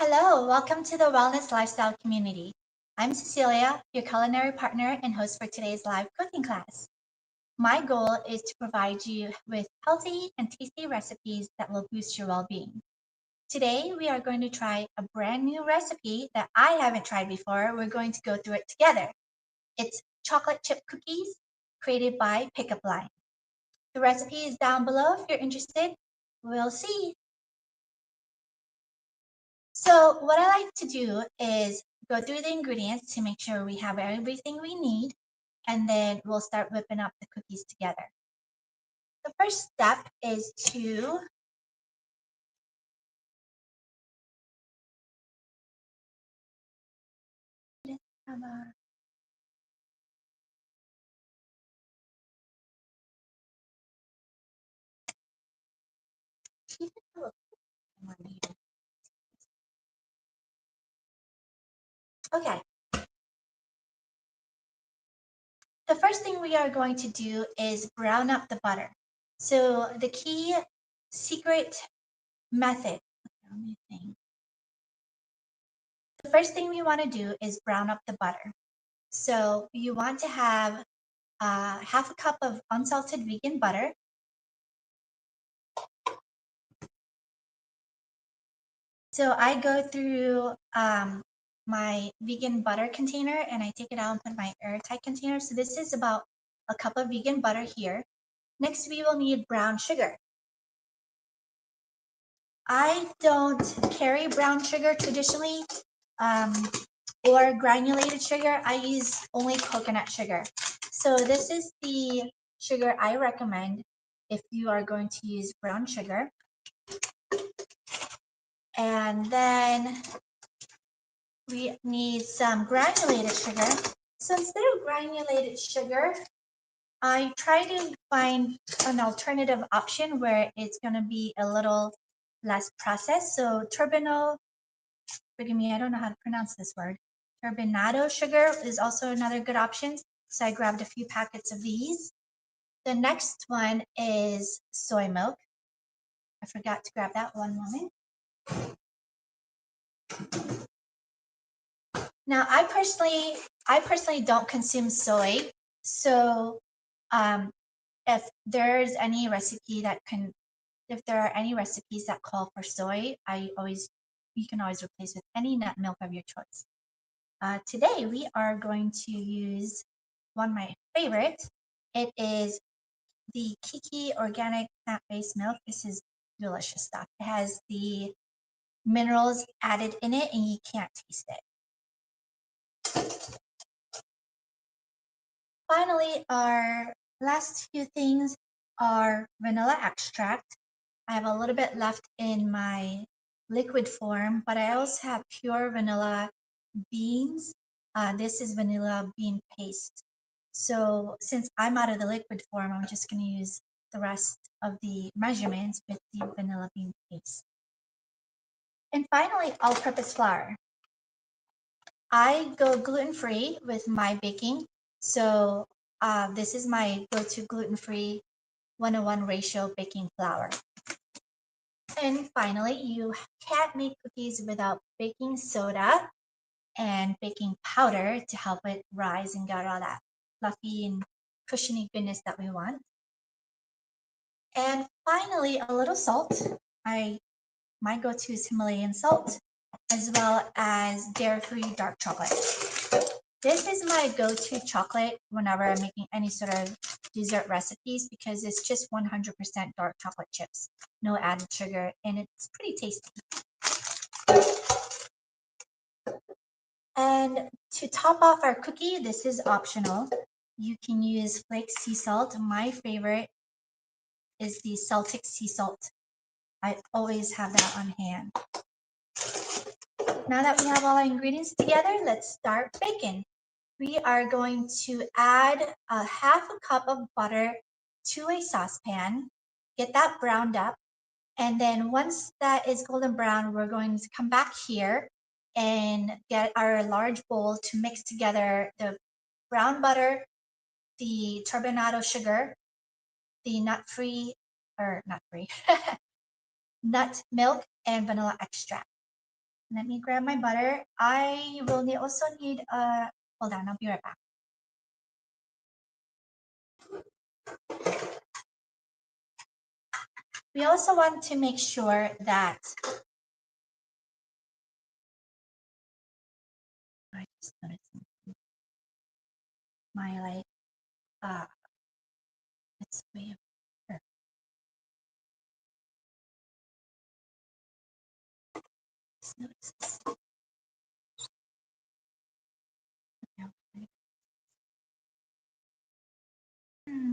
Hello, welcome to the Wellness Lifestyle community. I'm Cecilia, your culinary partner and host for today's live cooking class. My goal is to provide you with healthy and tasty recipes that will boost your well-being. Today, we are going to try a brand new recipe that I haven't tried before. We're going to go through it together. It's chocolate chip cookies created by Pickup Line. The recipe is down below if you're interested. We'll see. So what I like to do is go through the ingredients to make sure we have everything we need, and then we'll start whipping up the cookies together. The first step is to okay. The first thing we are going to do is brown up the butter. So the key secret method, the first thing we want to do is brown up the butter. So you want to have half a cup of unsalted vegan butter. So I go through my vegan butter container and I take it out and put my airtight container. So this is about a cup of vegan butter here. Next, we will need brown sugar. I don't carry brown sugar traditionally or granulated sugar. I use only coconut sugar. So this is the sugar I recommend if you are going to use brown sugar. And then we need some granulated sugar. So instead of granulated sugar, I try to find an alternative option where it's going to be a little less processed. So turbinado, forgive me, I don't know how to pronounce this word. Turbinado sugar is also another good option. So I grabbed a few packets of these. The next one is soy milk. I forgot to grab that one moment. Now, I personally don't consume soy, so if there's any recipe that if there are any recipes that call for soy, you can always replace with any nut milk of your choice. Today we are going to use one of my favorites. It is the Kiki organic plant-based milk. This is delicious stuff. It has the minerals added in it, and you can't taste it. Finally, our last few things are vanilla extract. I have a little bit left in my liquid form, but I also have pure vanilla beans. This is vanilla bean paste. So since I'm out of the liquid form, I'm just going to use the rest of the measurements with the vanilla bean paste. And finally, all-purpose flour. I go gluten-free with my baking. So this is my go-to gluten-free 1:1 ratio baking flour. And finally, you can't make cookies without baking soda and baking powder to help it rise and get all that fluffy and cushiony goodness that we want. And finally, a little salt. My go-to is Himalayan salt, as well as dairy-free dark chocolate. This is my go-to chocolate whenever I'm making any sort of dessert recipes because it's just 100% dark chocolate chips, no added sugar, and it's pretty tasty. And to top off our cookie, this is optional. You can use flake sea salt. My favorite is the Celtic sea salt. I always have that on hand. Now that we have all our ingredients together, let's start baking. We are going to add a half a cup of butter to a saucepan, get that browned up, and then once that is golden brown, we're going to come back here and get our large bowl to mix together the brown butter, the turbinado sugar, the nut milk, and vanilla extract. Let me grab my butter. I will also need hold on, I'll be right back. We also want to make sure that I just noticed my it's way up here. Just notice this.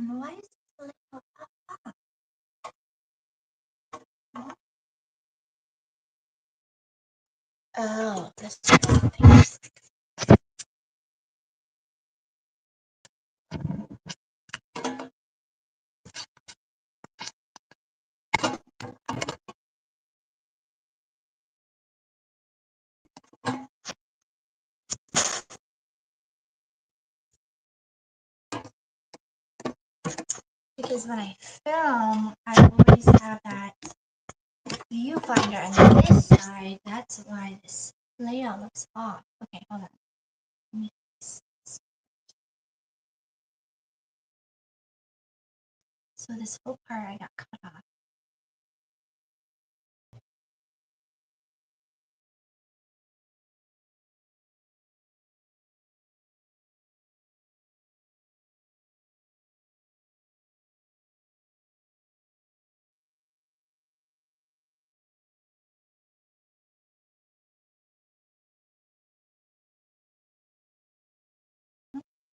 Why is it so little up? Oh, that's things. Because when I film, I always have that viewfinder on this side. That's why this layout looks off. Okay, hold on. Let me fix this. So this whole part I got cut off.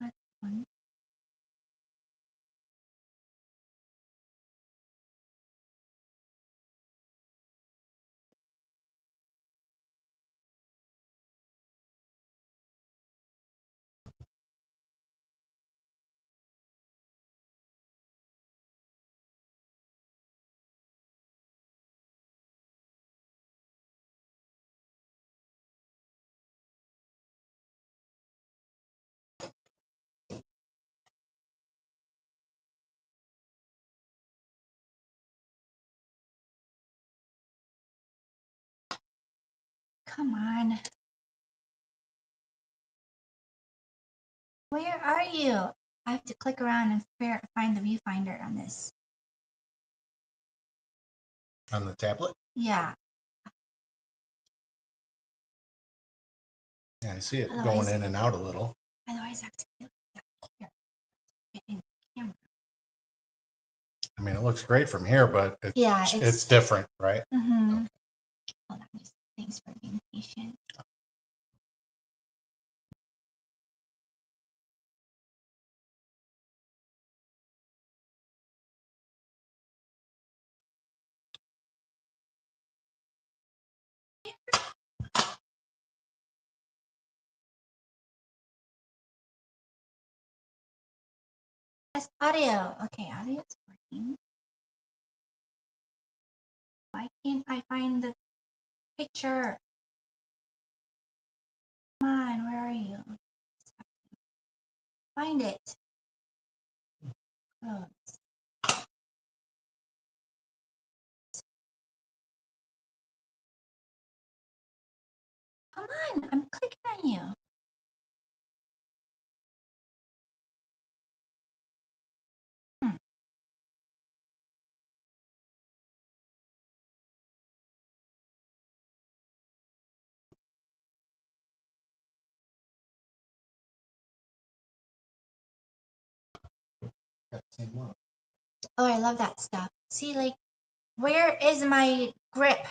That's one. Come on. Where are you? I have to click around and find the viewfinder on this. On the tablet? Yeah. Yeah, I see it Otherwise- going in and out a little. Otherwise, I have to get here. Get in the camera. I mean, it looks great from here, but Yeah, it's different, right? Mm-hmm. Hold on. Thanks for being patient. Yes, audio. Okay, audio is working. Why can't I find the picture? Come on, where are you? Find it. Oh, come on, I'm clicking on you. Oh, I love that stuff. See, like, where is my grip?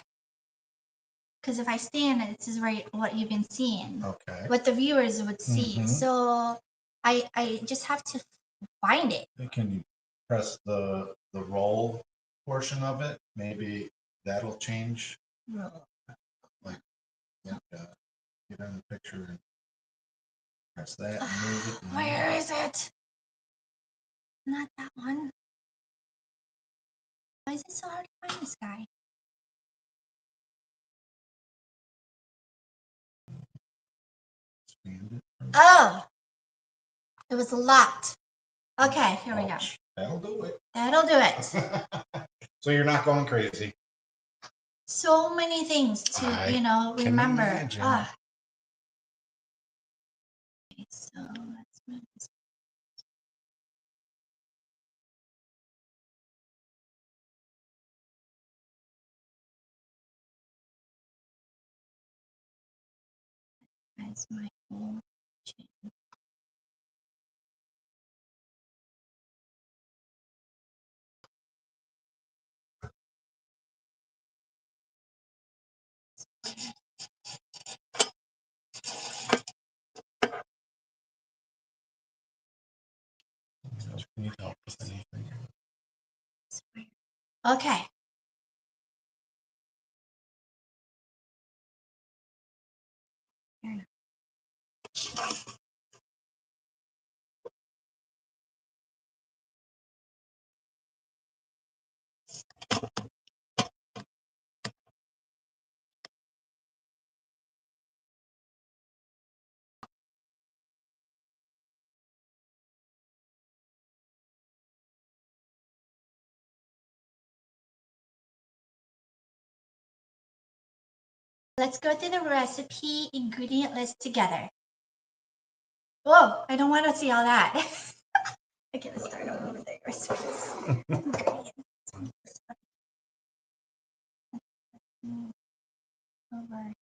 Because if I stand, this is right what you've been seeing. Okay. What the viewers would see. Mhm. So I just have to find it. Can you press the roll portion of it? Maybe that'll change. Like, get on the picture and press that and move it. Where is it? Not that one. Why is it so hard to find this guy? Expand it. Oh, it was locked. Okay, here we go. That'll do it. That'll do it. So you're not going crazy. So many things to, can remember. imagine. Okay, so let's move this. As my whole chain. Need help with anything? Okay. Let's go through the recipe ingredient list together. Whoa, I don't want to see all that. Okay, let's start over with the recipes. Over.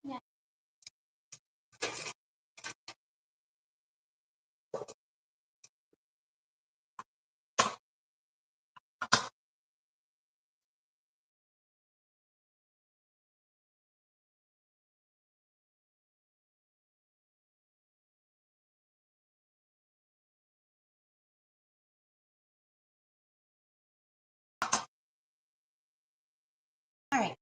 Yeah. All right.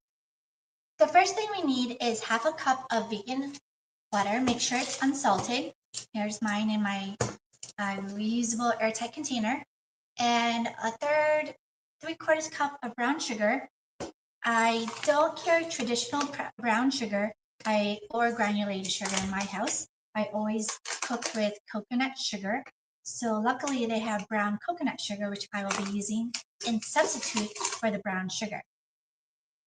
The first thing we need is half a cup of vegan butter. Make sure it's unsalted. Here's mine in my reusable airtight container. And a third, 3/4 cup of brown sugar. I don't carry traditional brown sugar or granulated sugar in my house. I always cook with coconut sugar. So luckily they have brown coconut sugar, which I will be using in substitute for the brown sugar.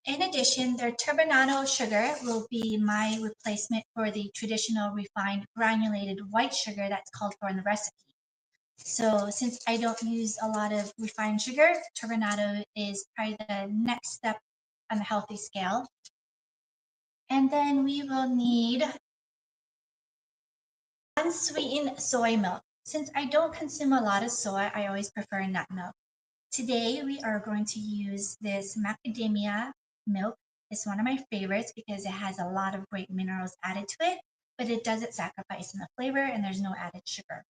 In addition, their turbinado sugar will be my replacement for the traditional refined granulated white sugar that's called for in the recipe. So since I don't use a lot of refined sugar, turbinado is probably the next step on the healthy scale. And then we will need unsweetened soy milk. Since I don't consume a lot of soy, I always prefer nut milk. Today we are going to use this macadamia milk. It's one of my favorites because it has a lot of great minerals added to it, but it doesn't sacrifice in the flavor and there's no added sugar.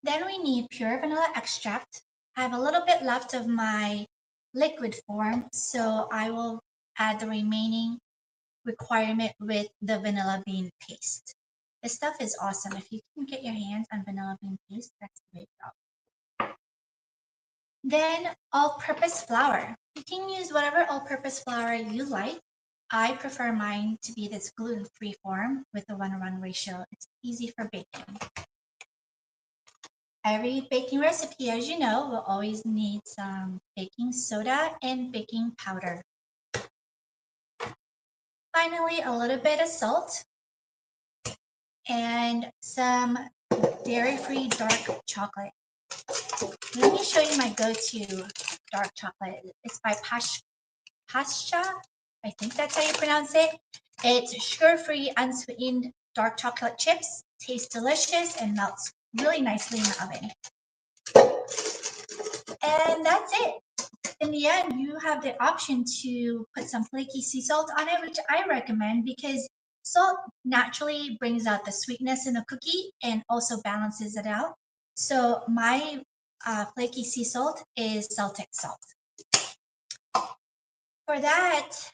Then we need pure vanilla extract. I have a little bit left of my liquid form, so I will add the remaining requirement with the vanilla bean paste. This stuff is awesome. If you can get your hands on vanilla bean paste, that's the way to go. Then all-purpose flour. You can use whatever all-purpose flour you like. I prefer mine to be this gluten-free form with a 1:1 ratio. It's easy for baking. Every baking recipe, as you know, will always need some baking soda and baking powder. Finally, a little bit of salt and some dairy-free dark chocolate. Let me show you my go-to dark chocolate. It's by Pascha. I think that's how you pronounce it. It's sugar-free, unsweetened dark chocolate chips. Tastes delicious and melts really nicely in the oven. And that's it. In the end, you have the option to put some flaky sea salt on it, which I recommend because salt naturally brings out the sweetness in the cookie and also balances it out. So my flaky sea salt is Celtic salt. For that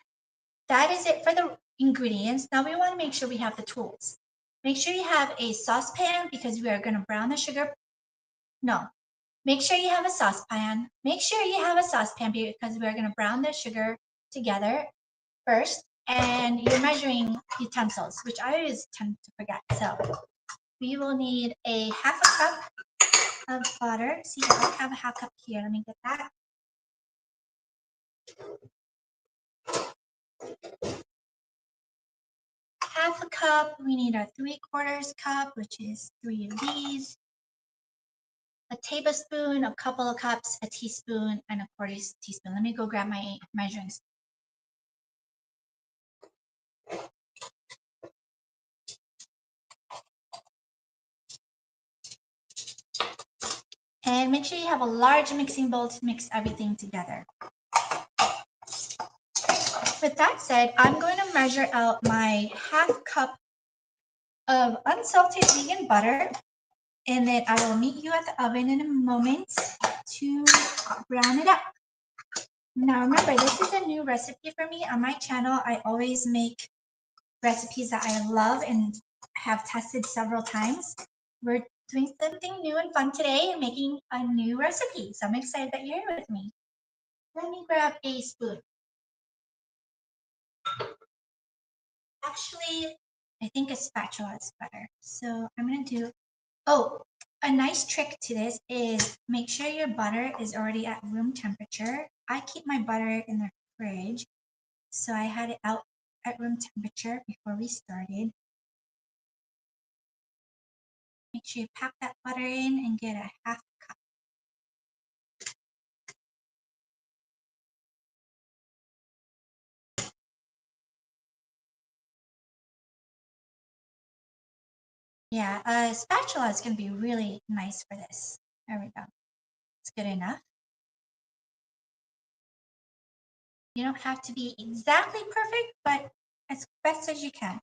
is it for the ingredients. Now we want to make sure we have the tools. Make sure you have a saucepan because we are going to brown the sugar. No, make sure you have a saucepan. Make sure you have a saucepan because we are going to brown the sugar together first. And your measuring utensils, which I always tend to forget. So we will need a half a cup of butter. See, I have a half cup here. Let me get that. Half a cup. We need a 3/4 cup, which is 3 of these. A tablespoon, a couple of cups, a teaspoon, and a 1/4 teaspoon. Let me go grab my measuring spoon. And make sure you have a large mixing bowl to mix everything together. With that said, I'm going to measure out my half cup of unsalted vegan butter, and then I will meet you at the oven in a moment to brown it up. Now remember, this is a new recipe for me on my channel. I always make recipes that I love and have tested several times. We're doing something new and fun today and making a new recipe. So I'm excited that you're here with me. Let me grab a spoon. Actually, I think a spatula is better. So I'm going to do, oh, a nice trick to this is make sure your butter is already at room temperature. I keep my butter in the fridge, so I had it out at room temperature before we started. Make sure you pack that butter in and get a half cup. Yeah, a spatula is going to be really nice for this. There we go. It's good enough. You don't have to be exactly perfect, but as best as you can.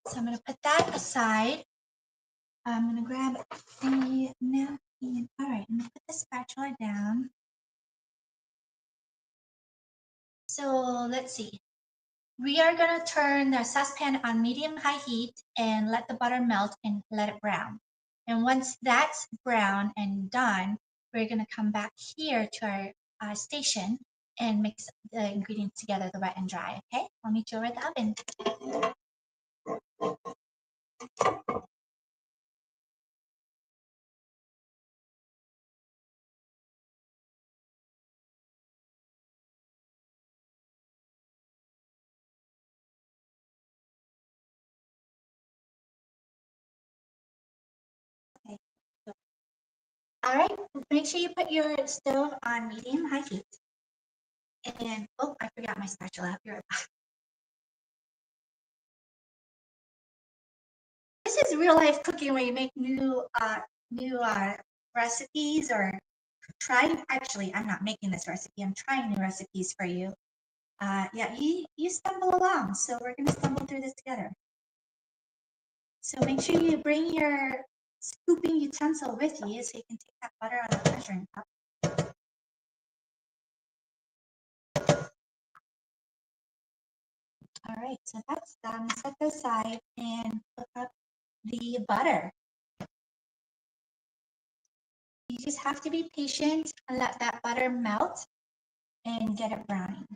So I'm going to put that aside. I'm going to grab a napkin. All right, I'm going to put the spatula down. So let's see. We are going to turn the saucepan on medium-high heat and let the butter melt and let it brown. And once that's brown and done, we're going to come back here to our station and mix the ingredients together, the wet and dry. Okay, I'll meet you over at the oven. Okay. All right, make sure you put your stove on medium-high heat. And, oh, I forgot my spatula. This is real life cooking where you make new recipes or trying. Actually, I'm not making this recipe. I'm trying new recipes for you. Yeah, you stumble along. So we're going to stumble through this together. So make sure you bring your scooping utensil with you so you can take that butter out of the measuring cup. All right, so that's done. Set that aside and cook up the butter. You just have to be patient and let that butter melt and get it browning.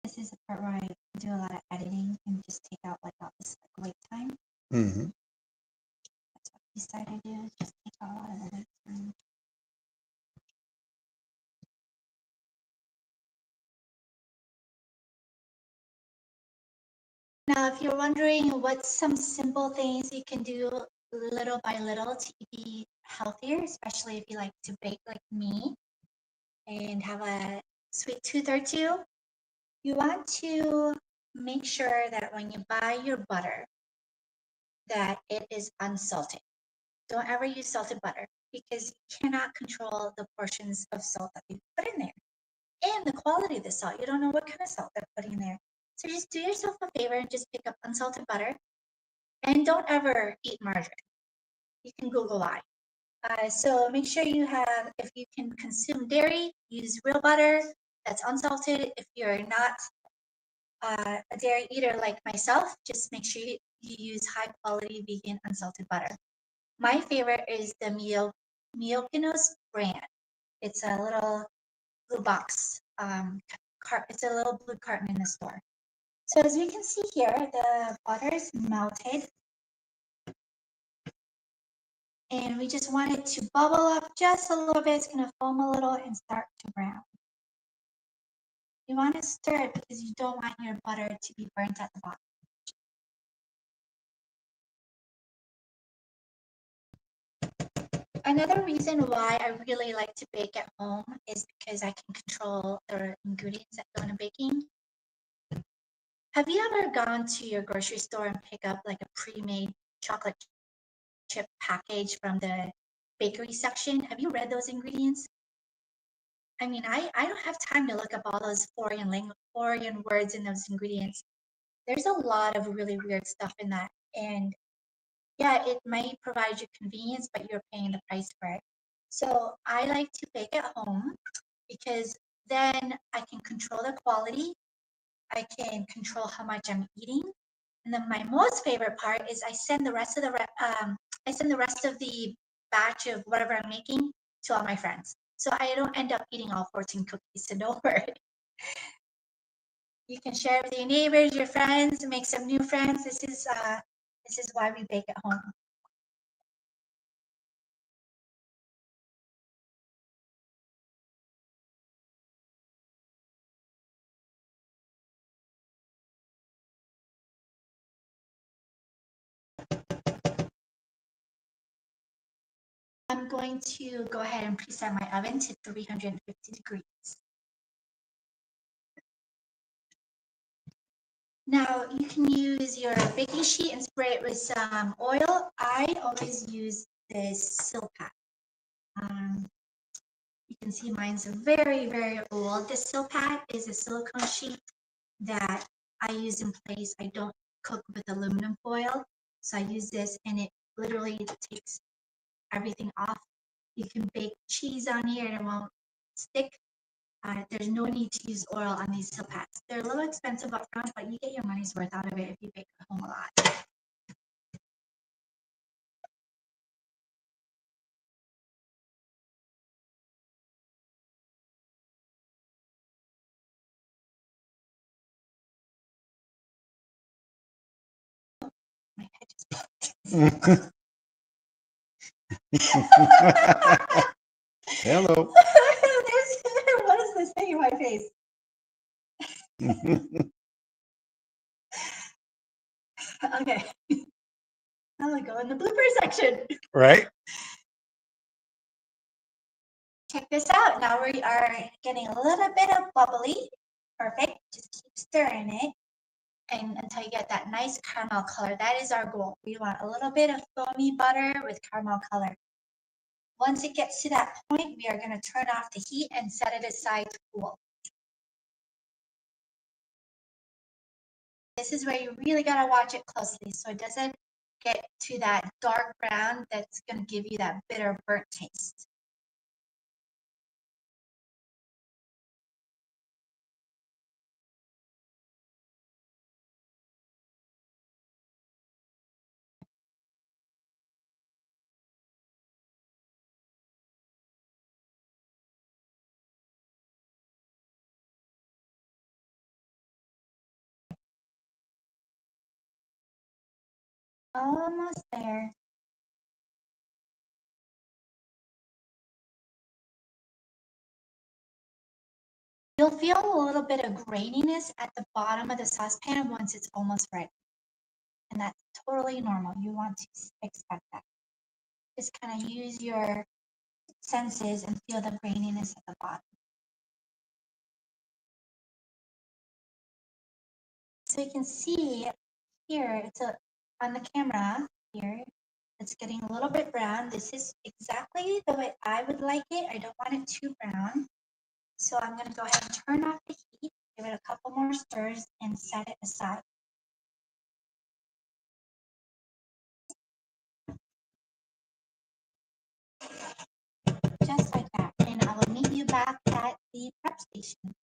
This is the part where I do a lot of editing and just take out like all this like wait time. Mm-hmm. That's what I decided to do, is just take out a lot of the wait time. Now, if you're wondering what's some simple things you can do little by little to be healthier, especially if you like to bake like me and have a sweet tooth or two, you want to make sure that when you buy your butter, that it is unsalted. Don't ever use salted butter because you cannot control the portions of salt that you put in there. and the quality of the salt. You don't know what kind of salt they're putting there. So just do yourself a favor and just pick up unsalted butter, and don't ever eat margarine. You can Google why. So make sure you have, if you can consume dairy, use real butter that's unsalted. If you're not a dairy eater like myself, just make sure you use high quality vegan unsalted butter. My favorite is the Miokinos brand. It's a little blue box. It's a little blue carton in the store. So as we can see here, the butter is melted. And we just want it to bubble up just a little bit. It's going to foam a little and start to brown. You want to stir it because you don't want your butter to be burnt at the bottom. Another reason why I really like to bake at home is because I can control the ingredients that go into baking. Have you ever gone to your grocery store and pick up like a pre-made chocolate chip package from the bakery section? Have you read those ingredients? I mean, I don't have time to look up all those foreign words in those ingredients. There's a lot of really weird stuff in that. And yeah, it might provide you convenience, but you're paying the price for it. So I like to bake at home because then I can control the quality. I can control how much I'm eating. And then my most favorite part is I send the rest of the batch of whatever I'm making to all my friends. So I don't end up eating all 14 cookies, so don't worry. You can share with your neighbors, your friends, make some new friends. This is why we bake at home. I'm going to go ahead and preset my oven to 350 degrees. Now you can use your baking sheet and spray it with some oil. I always use this Silpat. You can see mine's very, very old. This Silpat is a silicone sheet that I use in place. I don't cook with aluminum foil, so I use this, and it literally takes everything off. You can bake cheese on here and it won't stick. There's no need to use oil on these Silpats. They're a little expensive up front, but you get your money's worth out of it if you bake at home a lot. My head just popped. Hello. What is this thing in my face? Okay. I'm gonna go in the blooper section. Right? Check this out. Now we are getting a little bit of bubbly. Perfect. Just keep stirring it and until you get that nice caramel color. That is our goal. We want a little bit of foamy butter with caramel color. Once it gets to that point, we are going to turn off the heat and set it aside to cool. This is where you really got to watch it closely so it doesn't get to that dark brown that's going to give you that bitter burnt taste. Almost there. You'll feel a little bit of graininess at the bottom of the saucepan once it's almost ready. And that's totally normal. You want to expect that. Just kind of use your senses and feel the graininess at the bottom. So you can see here, it's on the camera here, it's getting a little bit brown. This is exactly the way I would like it. I don't want it too brown. So I'm going to go ahead and turn off the heat, give it a couple more stirs, and set it aside. Just like that. And I will meet you back at the prep station.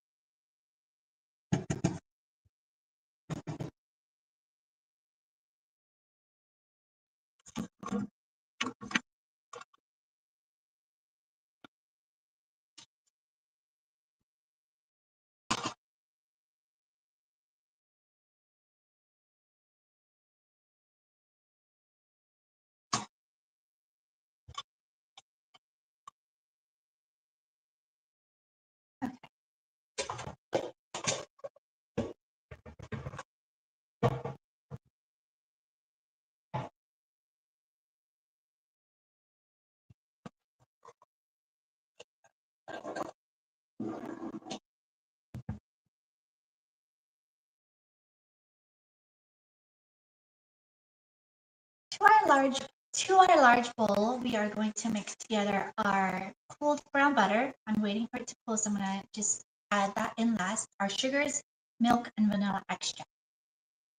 To our large bowl, we are going to mix together our cooled brown butter. I'm waiting for it to cool, so I'm gonna just add that in last. Our sugars, milk, and vanilla extract.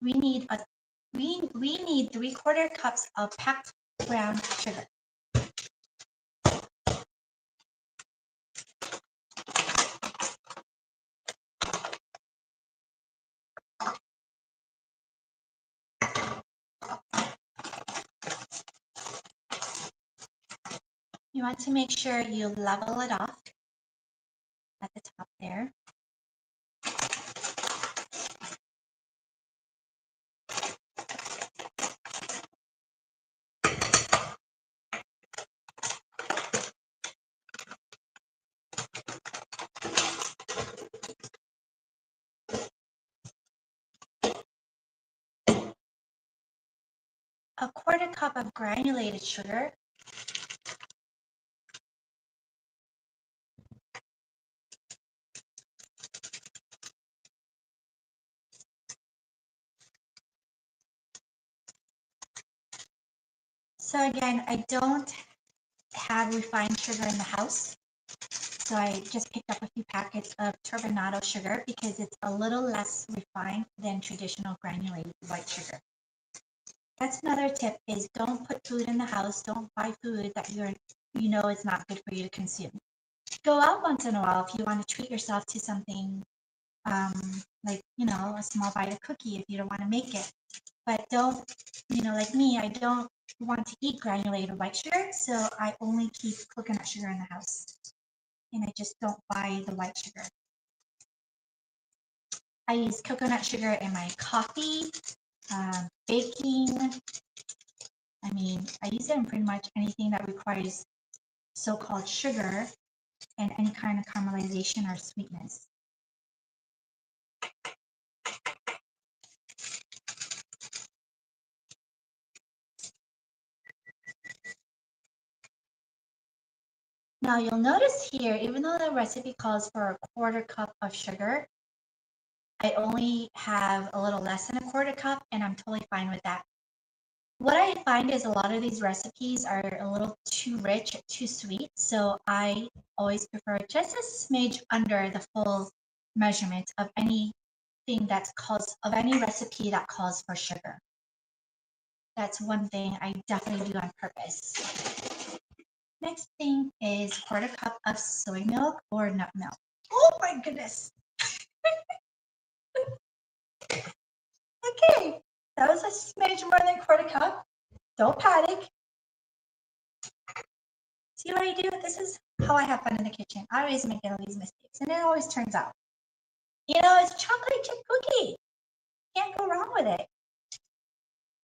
We need 3/4 cups of packed brown sugar. You want to make sure you level it off at the top there. A 1/4 cup of granulated sugar. So again, I don't have refined sugar in the house. So I just picked up a few packets of turbinado sugar because it's a little less refined than traditional granulated white sugar. That's another tip is don't put food in the house. Don't buy food that you know is not good for you to consume. Go out once in a while if you want to treat yourself to something like, a small bite of cookie if you don't want to make it. But don't, like me, I don't want to eat granulated white sugar, so I only keep coconut sugar in the house. And I just don't buy the white sugar. I use coconut sugar in my coffee, baking. I mean, I use it in pretty much anything that requires so-called sugar and any kind of caramelization or sweetness. Now you'll notice here, even though the recipe calls for a 1/4 cup of sugar, I only have a little less than a 1/4 cup, and I'm totally fine with that. What I find is a lot of these recipes are a little too rich, too sweet, so I always prefer just a smidge under the full measurement of anything of any recipe that calls for sugar. That's one thing I definitely do on purpose. Next thing is 1/4 cup of soy milk or nut milk. Oh my goodness. Okay, that was a smidge more than 1/4 cup. Don't panic. See what I do? This is how I have fun in the kitchen. I always make all these mistakes, and it always turns out. It's chocolate chip cookie. Can't go wrong with it.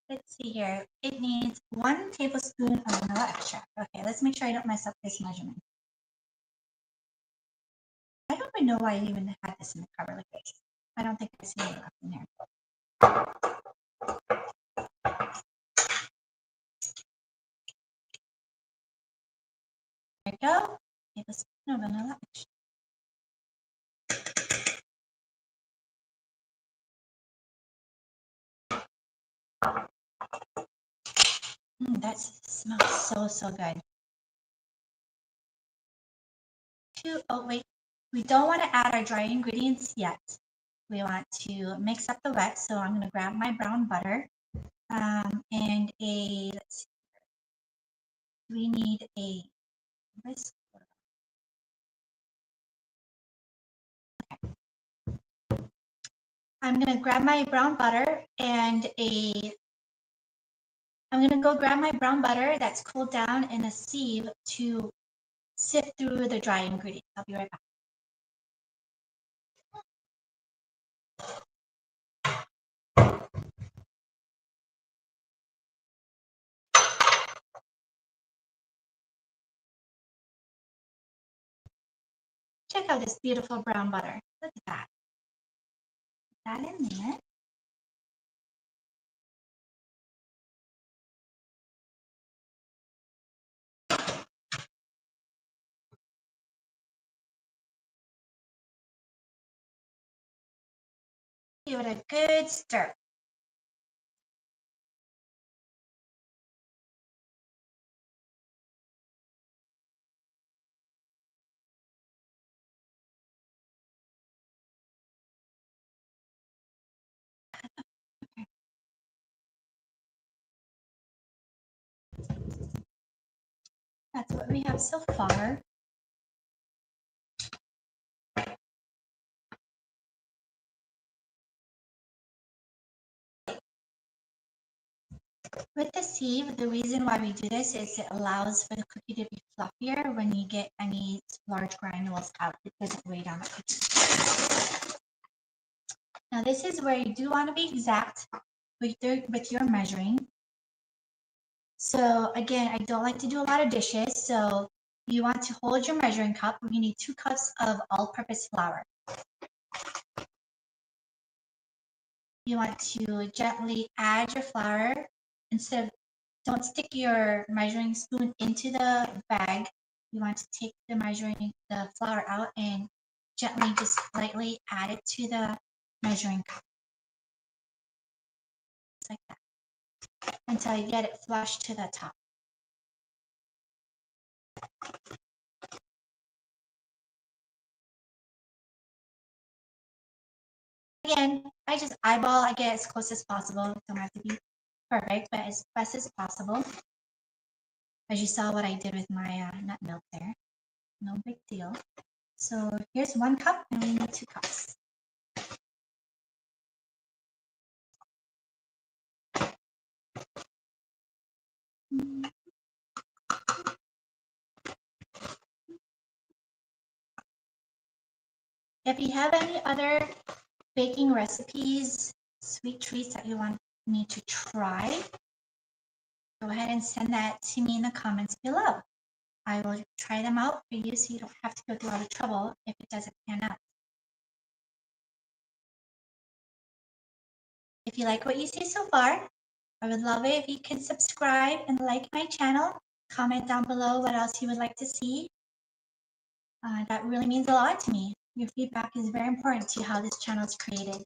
Let's see here. It needs 1 tablespoon of vanilla extract. Okay, let's make sure I don't mess up this measurement. I don't even know why I even had this in the cover like this. I don't think I see any left in there. There we go. Tablespoon of vanilla extract. That smells so good. Oh wait, We don't want to add our dry ingredients yet. We want to mix up the wet, so I'm going to grab my brown butter and let's see, we need a whisk. I'm going to grab my brown butter and I'm going to go grab my brown butter that's cooled down in a sieve to sift through the dry ingredients. I'll be right back. Check out this beautiful brown butter. Look at that. Put that in there. Give it a good stir. That's what we have so far. With the sieve, the reason why we do this is it allows for the cookie to be fluffier when you get any large granules out. It doesn't weigh down the cookie. Now this is where you do want to be exact with your measuring. So again, I don't like to do a lot of dishes, so you want to hold your measuring cup. You need 2 cups of all-purpose flour. You want to gently add your flour. Don't stick your measuring spoon into the bag. You want to take the flour out and gently just lightly add it to the measuring cup. Just like that. Until you get it flush to the top. Again, I just eyeball, I get as close as possible. Don't have to be perfect, but as best as possible. As you saw what I did with my nut milk there. No big deal. So here's 1 cup and we need 2 cups. If you have any other baking recipes, sweet treats that you want me to try, go ahead and send that to me in the comments below. I will try them out for you so you don't have to go through all the trouble if it doesn't pan out. If you like what you see so far, I would love it if you could subscribe and like my channel. Comment down below what else you would like to see. That really means a lot to me. Your feedback is very important to how this channel is created.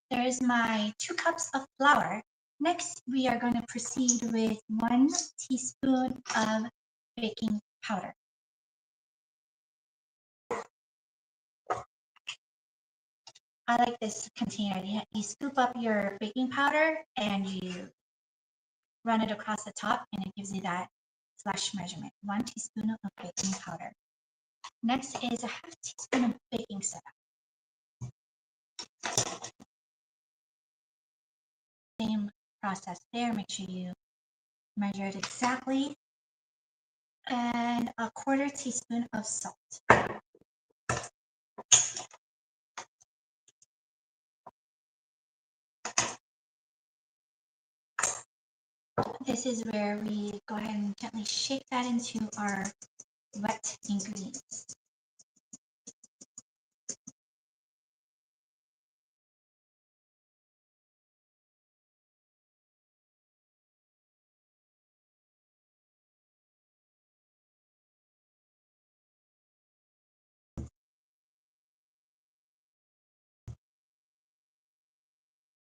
There's my 2 cups of flour. Next, we are going to proceed with 1 teaspoon of baking powder. I like this container. You scoop up your baking powder and you run it across the top and it gives you that flush measurement. 1 teaspoon of baking powder. Next is a half teaspoon of baking soda. Same process there. Make sure you measure it exactly. And a 1/4 teaspoon of salt. This is where we go ahead and gently shake that into our wet ingredients.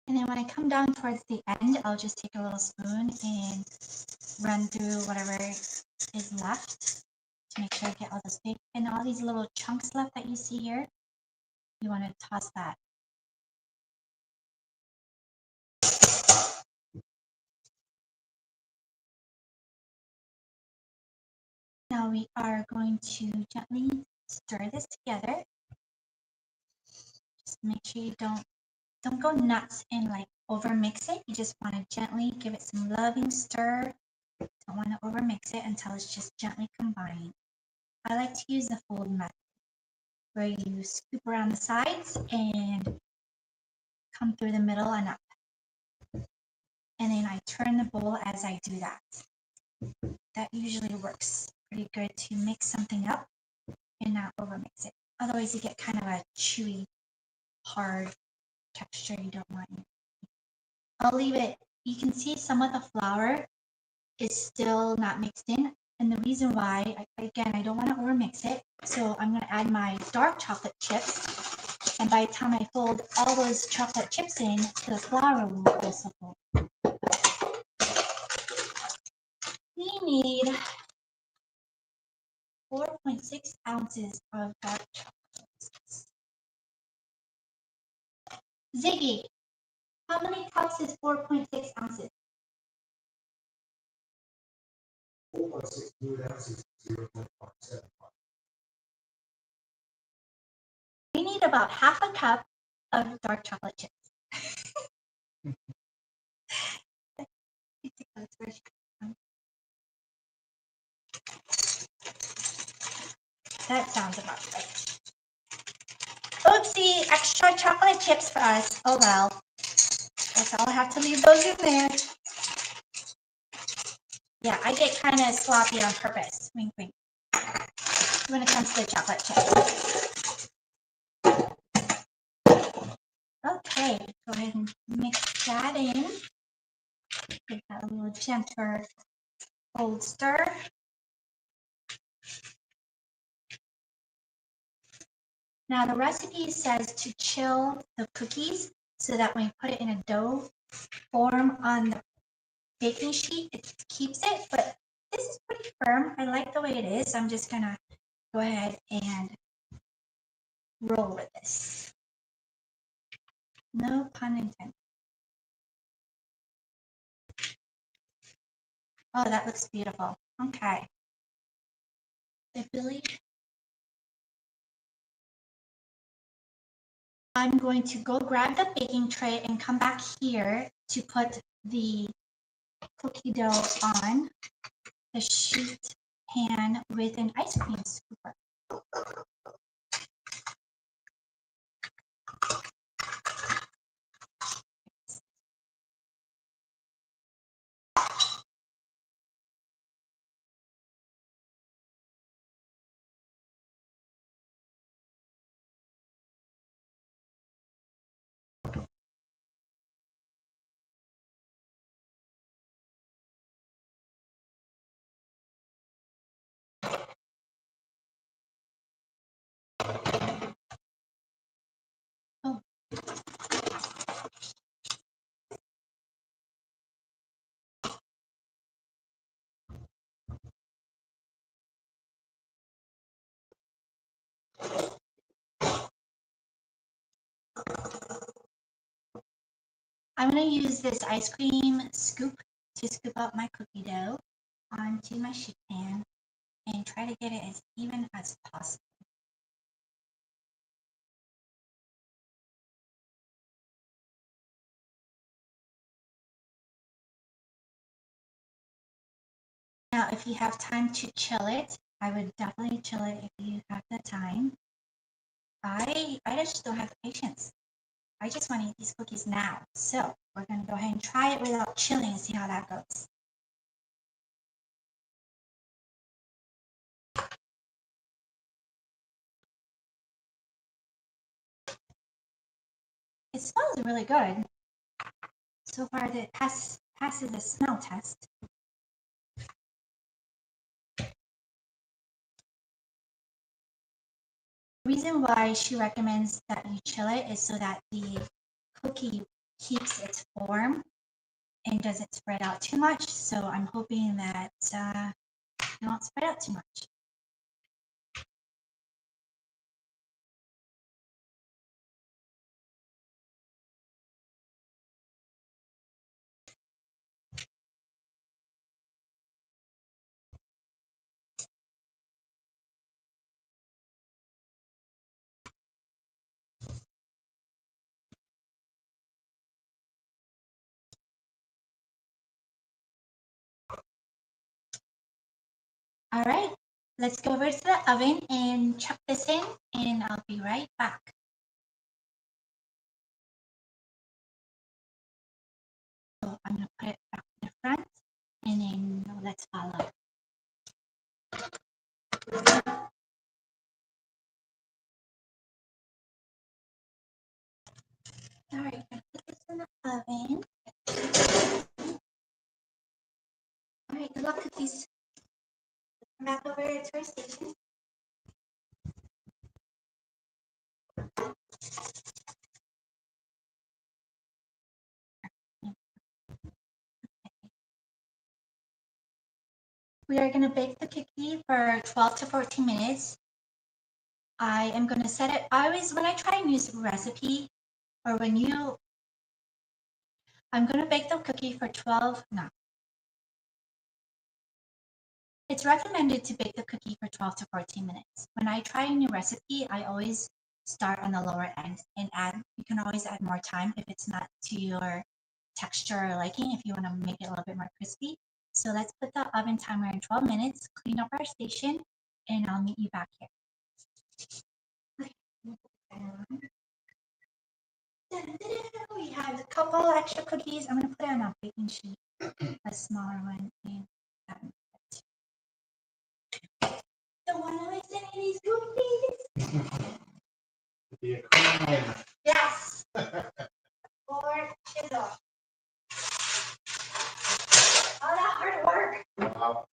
And then when I come down towards the end, I'll just take a little spoon and run through whatever is left. to make sure I get all this big and all these little chunks left that you see here. You want to toss that. Now we are going to gently stir this together. Just make sure you don't go nuts and like over mix it. You just want to gently give it some loving stir. Don't want to over mix it until it's just gently combined. I like to use the fold method, where you scoop around the sides and come through the middle and up. And then I turn the bowl as I do that. That usually works pretty good to mix something up and not over mix it. Otherwise you get kind of a chewy, hard texture you don't want. I'll leave it. You can see some of the flour is still not mixed in. And the reason why, again, I don't want to over mix it. So I'm going to add my dark chocolate chips. And by the time I fold all those chocolate chips in, the flour will also fold. We need 4.6 ounces of dark chocolate. Ziggy, how many cups is 4.6 ounces? 4.6 fluid ounces, 0.75. We need about half a cup of dark chocolate chips. That sounds about right. Oopsie, extra chocolate chips for us. Oh well. Guess I'll have to leave those in there. Yeah, I get kind of sloppy on purpose. Wink, wink. When it comes to chocolate chips. Okay, go ahead and mix that in. Give that a little gentler old stir. Now the recipe says to chill the cookies so that when you put it in a dough form on the baking sheet, it keeps it, but this is pretty firm. I like the way it is. I'm just gonna go ahead and roll with this. No pun intended. Oh, that looks beautiful. Okay. Hey, Billy. I'm going to go grab the baking tray and come back here to put the cookie dough on the sheet pan with an ice cream scooper. Oh. I'm going to use this ice cream scoop to scoop out my cookie dough onto my sheet pan and try to get it as even as possible. Now, if you have time to chill it, I would definitely chill it if you have the time. I just don't have the patience. I just want to eat these cookies now. So we're going to go ahead and try it without chilling and see how that goes. It smells really good. So far, it passes the smell test. The reason why she recommends that you chill it is so that the cookie keeps its form and doesn't spread out too much. So I'm hoping that it won't spread out too much. All right, let's go over to the oven and chuck this in, and I'll be right back. So I'm gonna put it back in the front, and then let's follow. All right, gonna put this in the oven. All right, good luck, cookies. Come back over to our station. We are going to bake the cookie for 12 to 14 minutes. I am going to set it. When I try a new recipe, or I'm going to bake the cookie for 12, no. It's recommended to bake the cookie for 12 to 14 minutes. When I try a new recipe, I always start on the lower end and you can always add more time if it's not to your texture or liking, if you want to make it a little bit more crispy. So let's put the oven timer in 12 minutes, clean up our station, and I'll meet you back here. We have a couple extra cookies. I'm going to put it on a baking sheet, a smaller one. And the one I was sending these cookies. Be a crime. Yes. Lord chisel. All that hard work. Wow.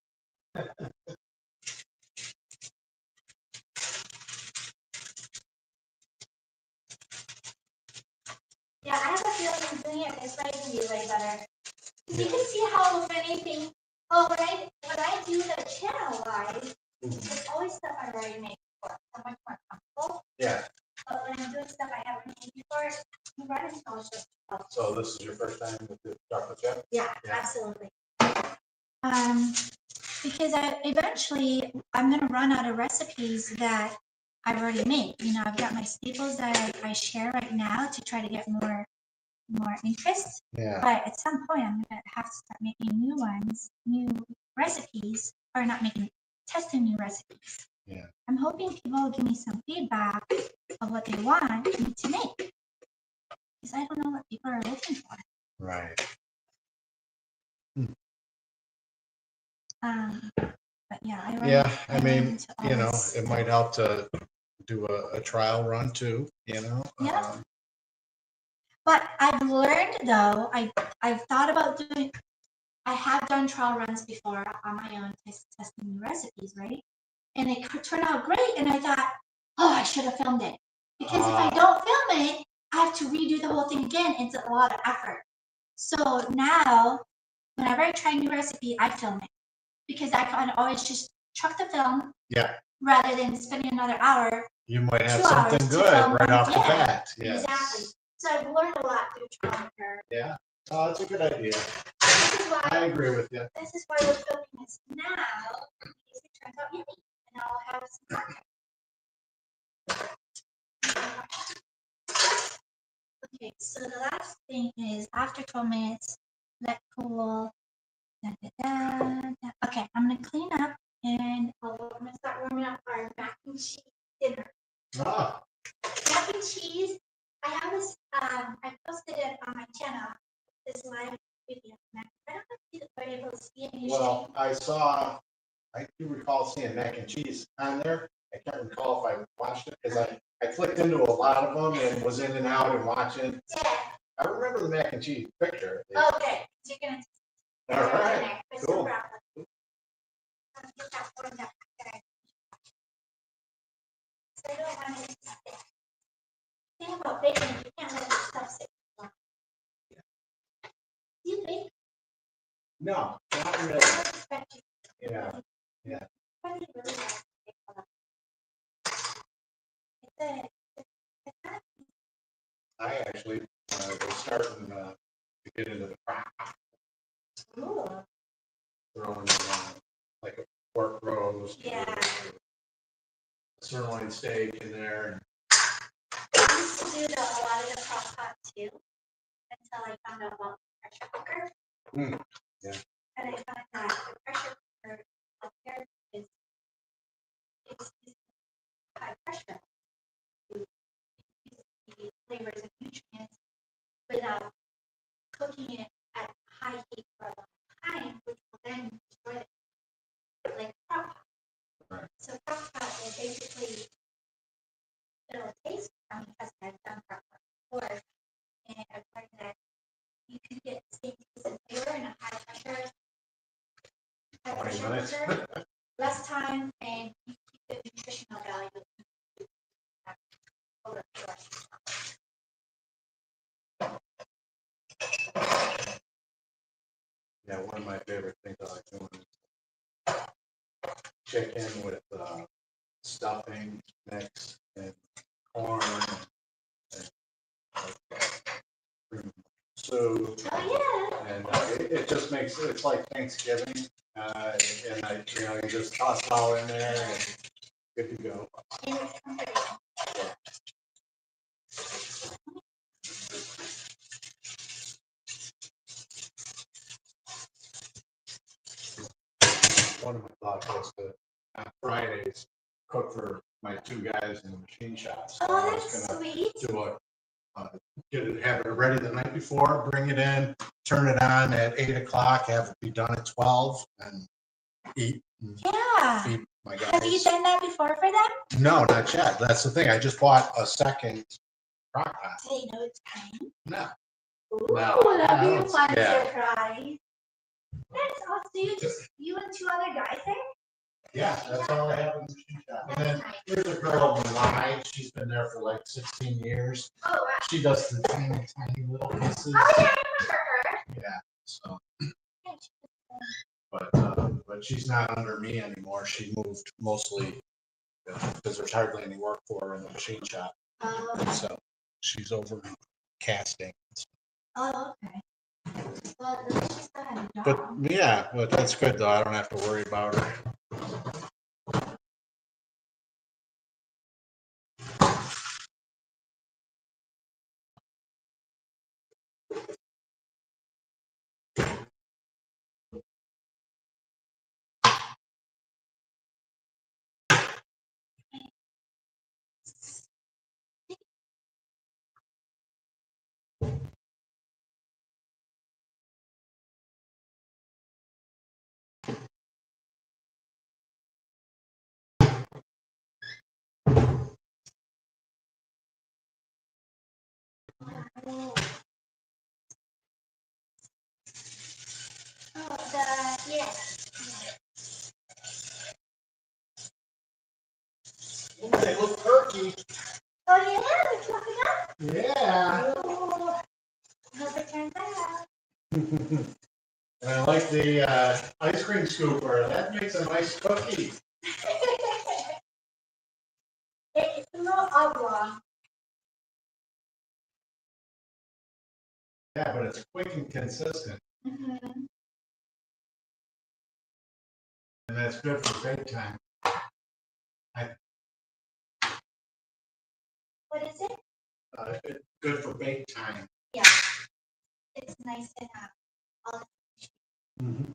Yeah, I have a feeling doing it this way can be way better. You can see how if anything, when I do the channel wise, it's always stuff I've already made before. I'm much more comfortable. Yeah. But when I'm doing stuff I haven't made before, you run into those just. So this is your first time with the chocolate chip? Yeah, Yeah. absolutely. Because I'm gonna run out of recipes that I've already made. I've got my staples that I share right now to try to get more interest. Yeah. But at some point, I'm gonna have to start making new recipes, or not testing new recipes. Yeah. I'm hoping people will give me some feedback of what they want me to make, because I don't know what people are looking for. Right. But yeah, I mean, it might help to do a trial run too, Yeah. But I've learned though, I've thought about doing, I have done trial runs before on my own, testing new recipes, right? And it could turn out great. And I thought, oh, I should have filmed it. Because if I don't film it, I have to redo the whole thing again. It's a lot of effort. So now, whenever I try a new recipe, I film it. Because I can always just chuck the film. Yeah. Rather than spending another hour. You might have 2 hours something to good film right one. off the Yeah, bat. Yes. Exactly. So I've learned a lot through trial and error. Yeah. Oh, that's a good idea. This is why I agree with you. This is why we're filming this now, because it turns out yummy, and I'll have some fun. Okay, so the last thing is after 12 minutes, let cool. Da, da, da, da. Okay, I'm gonna clean up, and I'm gonna start warming up our mac and cheese dinner. Ah. Mac and cheese. I have this. I posted it on my channel. This live video. I don't know if you're able to see it. Well, I do recall seeing mac and cheese on there. I can't recall if I watched it because I clicked into a lot of them and was in and out and watching. Yeah. I remember the mac and cheese picture. Okay, so you're gonna. All right. Cool. So I don't want it to stick. The thing about baking, you can't let your stuff sit. Do you bake? No, not really. I expect you. Yeah. Yeah. I really like to bake a lot. It's kind of I actually was starting to get into the craft, cool. throwing like a pork roast, Yeah. or a sirloin steak in there. I used to do a lot of the crock pot too, until I found out about the pressure cooker. Mm, yeah. And I found that the pressure cooker up there is ended up cooking it at high heat for a long time, which will then destroy it, like crock pot. Right. So crock pot will basically, it'll taste funny because I've done crock pot before, and I've learned that you can get the same taste and flavor in a high 20 pressure minutes. cooker, less time, and you keep the nutritional value over the Yeah, one of my favorite things I like doing is chicken with stuffing mix and corn and cream soup. Oh, And it just makes, it's like Thanksgiving, and you just toss it all in there and good to go. yeah. And it's comforting. One of my thoughts was to, on Fridays, cook for my two guys in the machine shop. So I Oh, was that's gonna sweet. do have it ready the night before, bring it in, turn it on at 8 o'clock, have it be done at 12, and eat and Yeah. feed my Have you guys. done that before for them? No, not yet. That's the thing. I just bought a second crock pot. Do they know it's time? No. Ooh, No, that'd be no, a fun yeah. surprise. That's awesome. You and two other guys there? Yeah, that's all I have in the machine shop. And then That's nice. there's a girl, Malai, she's been there for like 16 years. Oh, wow. She does the tiny, tiny little pieces. Oh, yeah, I remember her. Yeah, so, Yeah, she but she's not under me anymore. She moved mostly because there's hardly any work for her in the machine shop. was- So she's over casting. Oh, okay. Well, at least she still had a But job. yeah, but that's good though. I don't have to worry about her. Oh, yeah. They look perky. Oh, yeah, they're fluffing up. Yeah. Oh, hope it turns out. And I like the ice cream scooper. That makes a nice cookie. It's a little oblong. Yeah, but it's quick and consistent. Mm-hmm. And that's good for bedtime. What is it? It's good for bake time. Yeah. It's nice and all Mm-hmm.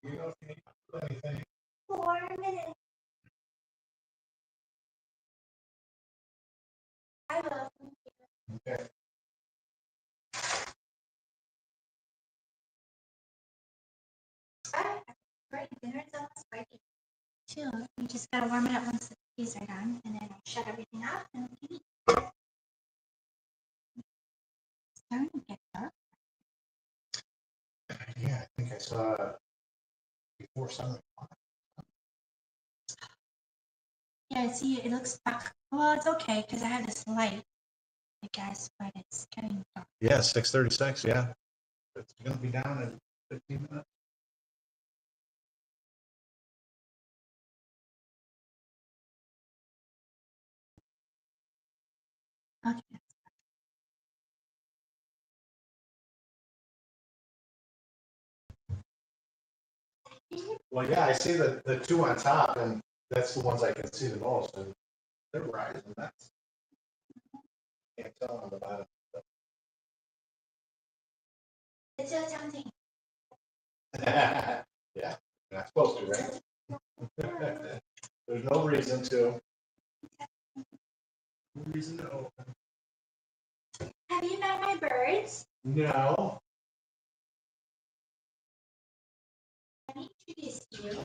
You know, if you need to do anything. 4 minutes. I will. Okay. Alright, right, dinner's almost ready. Chill. You just gotta warm it up once the cookies are done, and then I shut everything off and we can eat. It's starting to get dark. Yeah, I think I saw before 7 o'clock. Yeah, see, it looks dark. Well, it's okay because I have this light. I guess, but it's getting dark. Yeah, 6:36, yeah. It's gonna be down in 15 minutes. Okay. Well, yeah, I see the two on top, and that's the ones I can see the most, and they're rising, that's. Can't tell on the bottom. It's so tempting. Yeah, you're not supposed to, right? There's no reason to. No reason to open. Have you met my birds? No. Let me introduce you.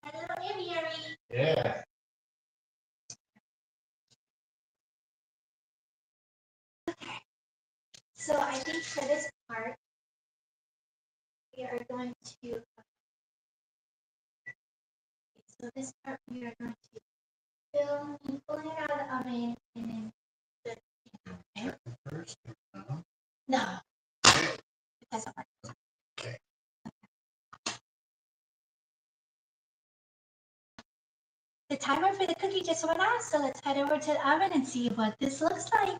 Hello, aviary. Yeah. So I think for this part, we are going to. So this part we are going to fill and pulling it out of the oven and then the. Check it first. No. It doesn't work. Okay. The timer for the cookie just went off, so let's head over to the oven and see what this looks like.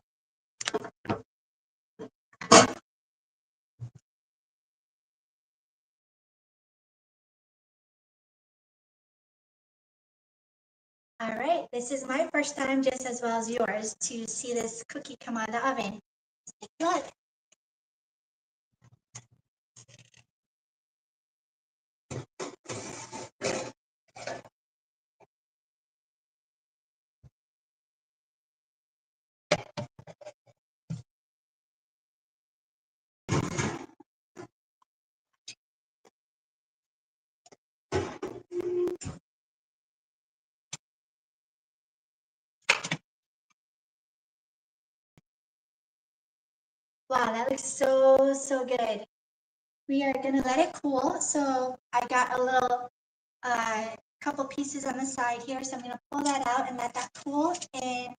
All right, this is my first time, just as well as yours, to see this cookie come out of the oven. Let's take a look. Wow, that looks so good. We are gonna let it cool. So I got a little a couple pieces on the side here. So I'm going to pull that out and let that cool and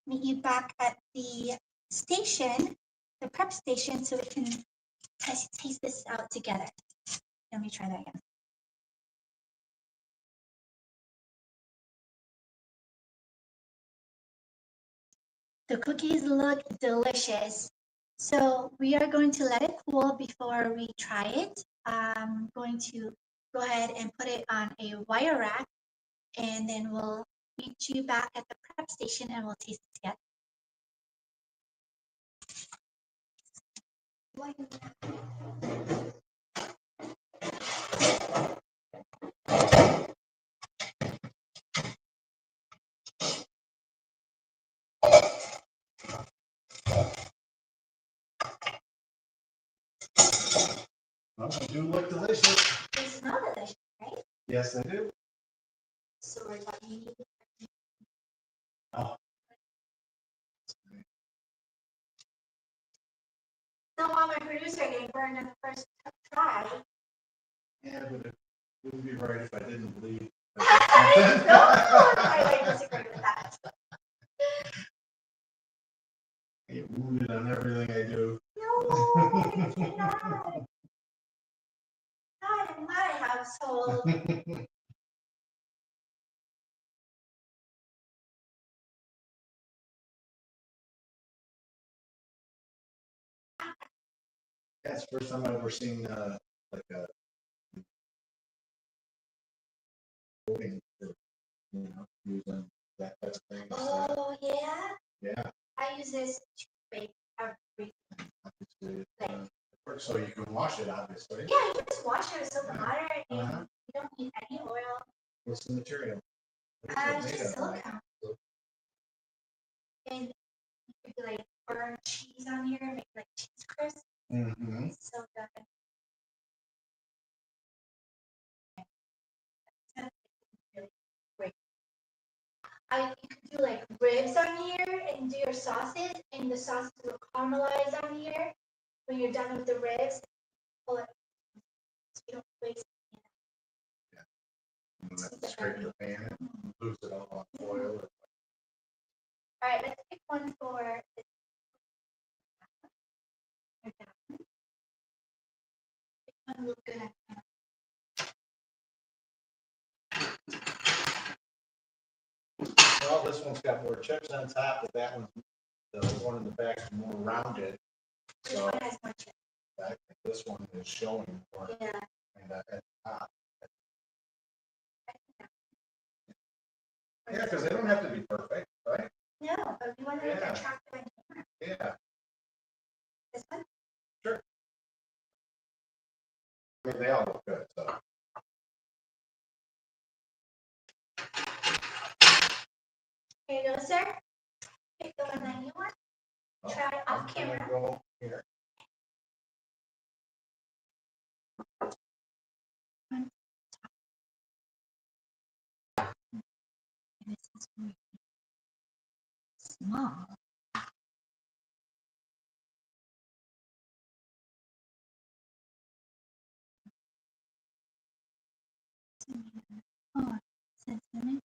meet you back at the station, the prep station, so we can taste this out together. Let me try that again. The cookies look delicious. So we are going to let it cool before we try it. I'm going to go ahead and put it on a wire rack, and then we'll meet you back at the prep station and we'll taste it together. Well, they do look delicious. They smell delicious, right? Yes, they do. So we're talking. Oh. Don't want my producer getting burned on the first try. Yeah, but it wouldn't be right if I didn't believe. I disagree with that. I get wounded on everything I do. No, you cannot. Not in my household. That's the first time I've ever seen like a voting for, using that type of thing. Oh, yeah? Yeah. I use this to bake everything. Obviously, it works so you can wash it, obviously. Yeah, you just wash it with soap and water, and Uh-huh. you don't need any oil. What's the material? What is it It's made just of? silicone. And you could like burn cheese on here, make like cheese crisps. Mm-hmm. It's so good. Really great. You could do like ribs on here and do your sauces, and the sauces will caramelize on here when you're done with the ribs. Pull it so you don't waste it. And then that's straight to the pan and lose it all on foil. All right, let's pick one for the pick one look good. Well, this one's got more chips on top, but that one's, the one in the back is more rounded. This So one has more chips. I think this one is showing more Yeah. and at the top. Yeah, because they don't have to be perfect, right? No, but we want to look Yeah. attractive on camera. Yeah. This one? I mean, they all look good, so. Here you go, sir. Pick the one that you want. Try it I'm off gonna camera. go here. This is really small. Oh, cinnamon.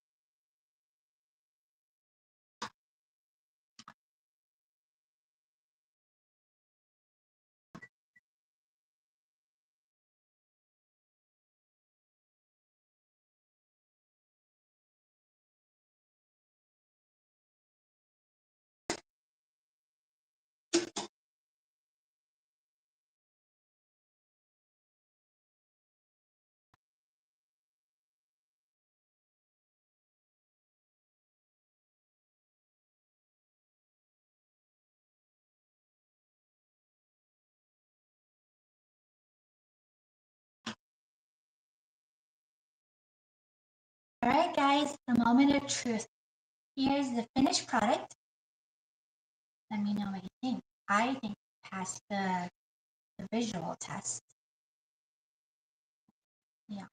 All right, guys, the moment of truth. Here's the finished product. Let me know what you think. I think it passed the visual test. Yeah.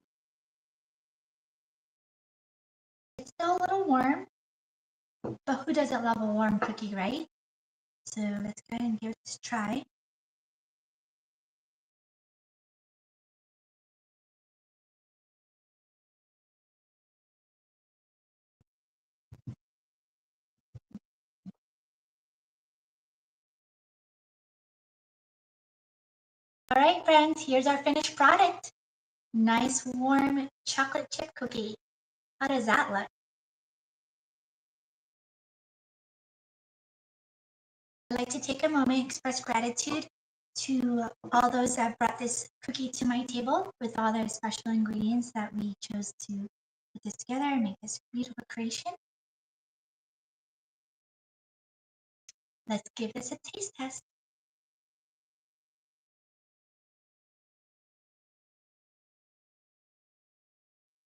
It's still a little warm, but who doesn't love a warm cookie, right? So let's go ahead and give this a try. All right, friends, here's our finished product. Nice warm chocolate chip cookie. How does that look? I'd like to take a moment and express gratitude to all those that brought this cookie to my table with all the special ingredients that we chose to put this together and make this beautiful creation. Let's give this a taste test.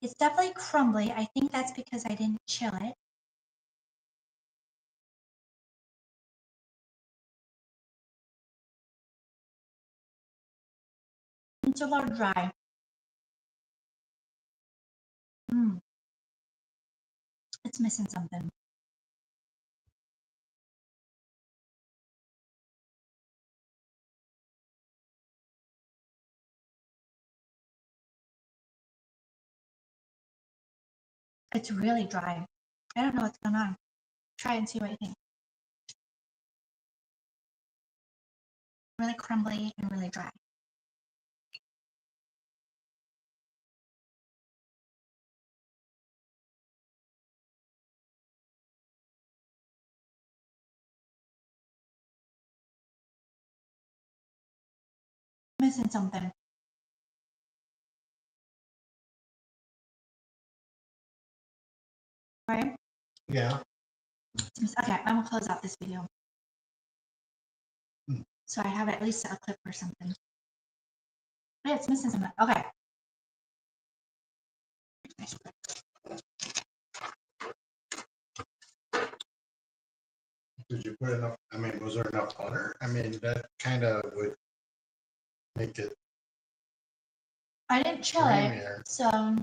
It's definitely crumbly. I think that's because I didn't chill it. It's a little dry. It's missing something. It's really dry. I don't know what's going on. Try and see what you think. Really crumbly and really dry. Missing something. Right? Yeah. Okay, I'm gonna close out this video. Hmm. So I have at least a clip or something. Yeah, it's missing something. Okay. Did you put enough, I mean, was there enough butter? I mean, that kind of would make it I didn't chill it, creamier. so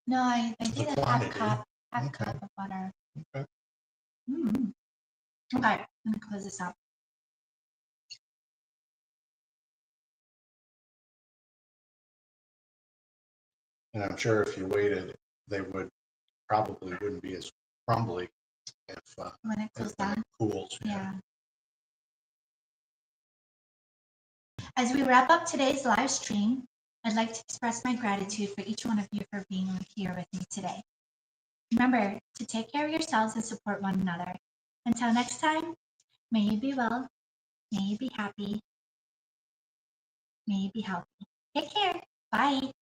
no, I The think a half quantity. cup Okay. of butter. Okay. Okay, I'm gonna close this out. And I'm sure if you waited, they probably wouldn't be as crumbly if When it cools when it down. cools. Yeah. As we wrap up today's live stream, I'd like to express my gratitude for each one of you for being here with me today. Remember to take care of yourselves and support one another. Until next time, may you be well, may you be happy, may you be healthy. Take care. Bye.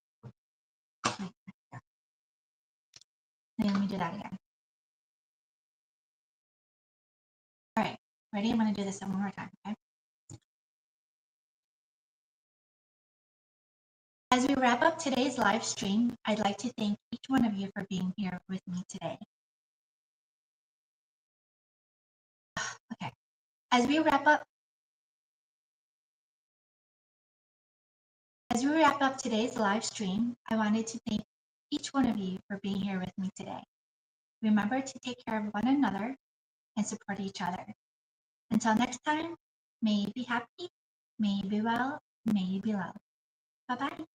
Let me do that again. All right, ready? I'm going to do this one more time, okay? As we wrap up today's live stream, I'd like to thank each one of you for being here with me today. Okay, as we wrap up today's live stream, I wanted to thank each one of you for being here with me today. Remember to take care of one another and support each other. Until next time, may you be happy, may you be well, may you be loved. Bye-bye.